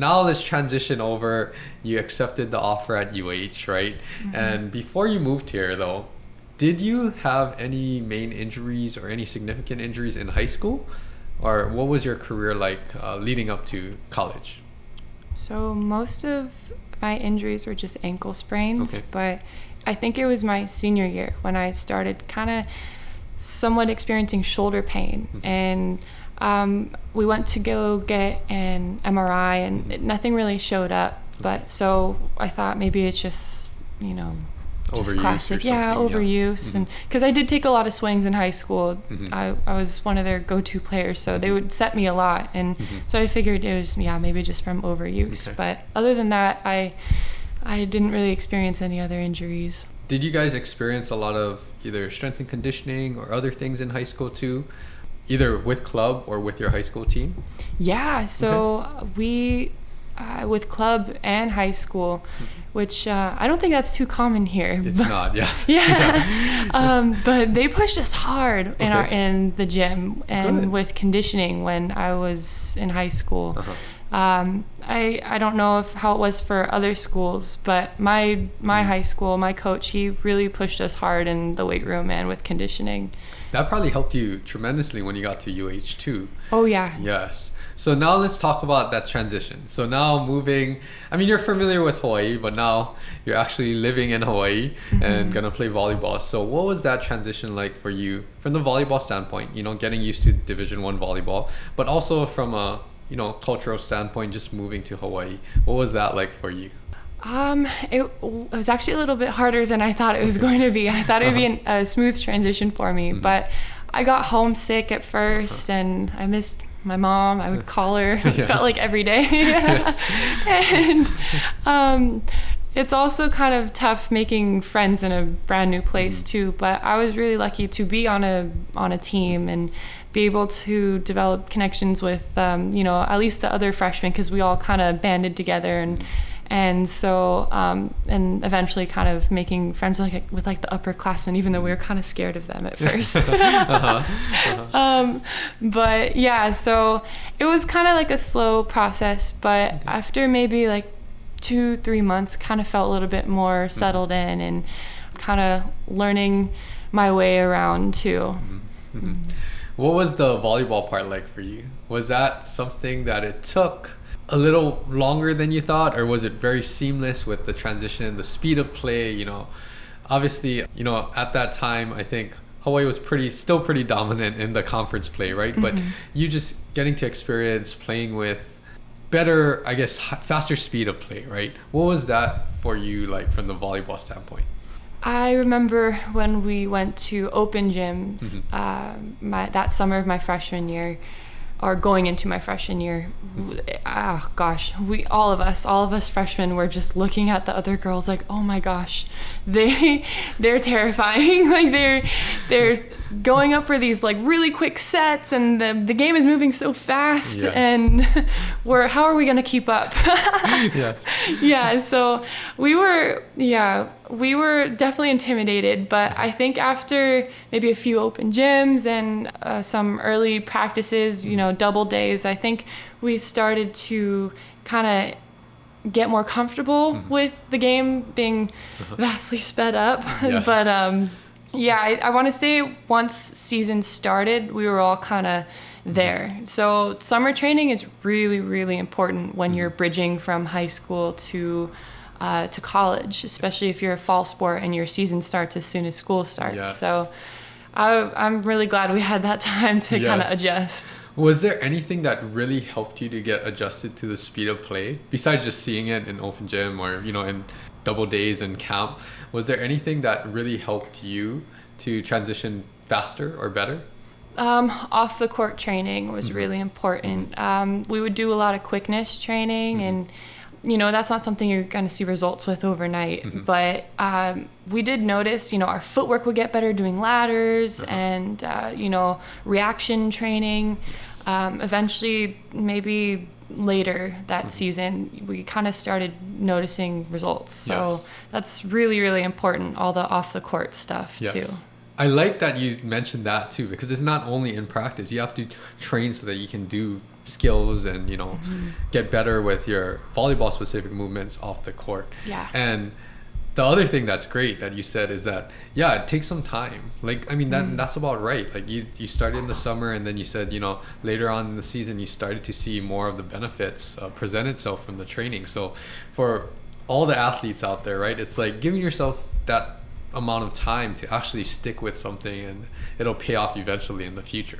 now let's transition over. You accepted the offer at UH, right? And before you moved here though, did you have any main injuries or any significant injuries in high school? Or what was your career like leading up to college? So most of my injuries were just ankle sprains, but I think it was my senior year when I started kind of somewhat experiencing shoulder pain. And we went to go get an MRI and nothing really showed up. But so I thought maybe it's just, just Overuse classic, or something, overuse. And because I did take a lot of swings in high school, I was one of their go-to players, so they would set me a lot, and so I figured it was maybe just from overuse. But other than that, I didn't really experience any other injuries. Did you guys experience a lot of either strength and conditioning or other things in high school too, either with club or with your high school team? Yeah, so we with club and high school, which I don't think that's too common here. It's not, But they pushed us hard in the gym and with conditioning when I was in high school. I don't know how it was for other schools, but my high school, my coach, he really pushed us hard in the weight room and with conditioning. That probably helped you tremendously when you got to UH too. Oh yeah. Yes. So now let's talk about that transition. So now you're familiar with Hawaii, but now you're actually living in Hawaii and gonna play volleyball. So what was that transition like for you from the volleyball standpoint, getting used to Division I volleyball, but also from a, cultural standpoint, just moving to Hawaii? What was that like for you? It was actually a little bit harder than I thought it was going to be. I thought it would be a smooth transition for me, but I got homesick at first and I missed my mom. I would call her. It felt like every day. And it's also kind of tough making friends in a brand new place too, but I was really lucky to be on a team and be able to develop connections with at least the other freshmen, because we all kind of banded together and so and eventually kind of making friends with the upperclassmen, even though we were kind of scared of them at first. But yeah, so it was kind of like a slow process, but after maybe like 2-3 months, kind of felt a little bit more settled in and kind of learning my way around too. What was the volleyball part like for you? Was that something that it took a little longer than you thought, or was it very seamless with the transition, the speed of play? Obviously, at that time, I think Hawaii was still pretty dominant in the conference play, right? But you just getting to experience playing with better, I guess, faster speed of play, right? What was that for you like from the volleyball standpoint? I remember when we went to open gyms that summer of my freshman year, or going into my freshman year. Oh gosh, all of us freshmen were just looking at the other girls like, oh my gosh, they're terrifying. Like they're going up for these like really quick sets, and the game is moving so fast, and how are we gonna keep up? Yeah, so we were definitely intimidated, but I think after maybe a few open gyms and some early practices, double days, I think we started to kind of get more comfortable with the game being vastly sped up. But I want to say once season started, we were all kind of there. So summer training is really, really important when you're bridging from high school to college, especially if you're a fall sport and your season starts as soon as school starts. So I'm really glad we had that time to kind of adjust. Was there anything that really helped you to get adjusted to the speed of play besides just seeing it in open gym or in double days and camp? Was there anything that really helped you to transition faster or better? Off the court training was really important. We would do a lot of quickness training, and that's not something you're going to see results with overnight, but we did notice, our footwork would get better doing ladders and, reaction training. Eventually, maybe later that season, we kind of started noticing results. So that's really, really important, all the off-the-court stuff too. I like that you mentioned that too, because it's not only in practice. You have to train so that you can do skills and, you know, get better with your volleyball specific movements off the court. Yeah. And the other thing that's great that you said is that, yeah, it takes some time. Like, I mean, that's about right. Like, you started in the summer, and then you said, you know, later on in the season, you started to see more of the benefits present itself from the training. So for all the athletes out there, right, it's like giving yourself that amount of time to actually stick with something, and it'll pay off eventually in the future.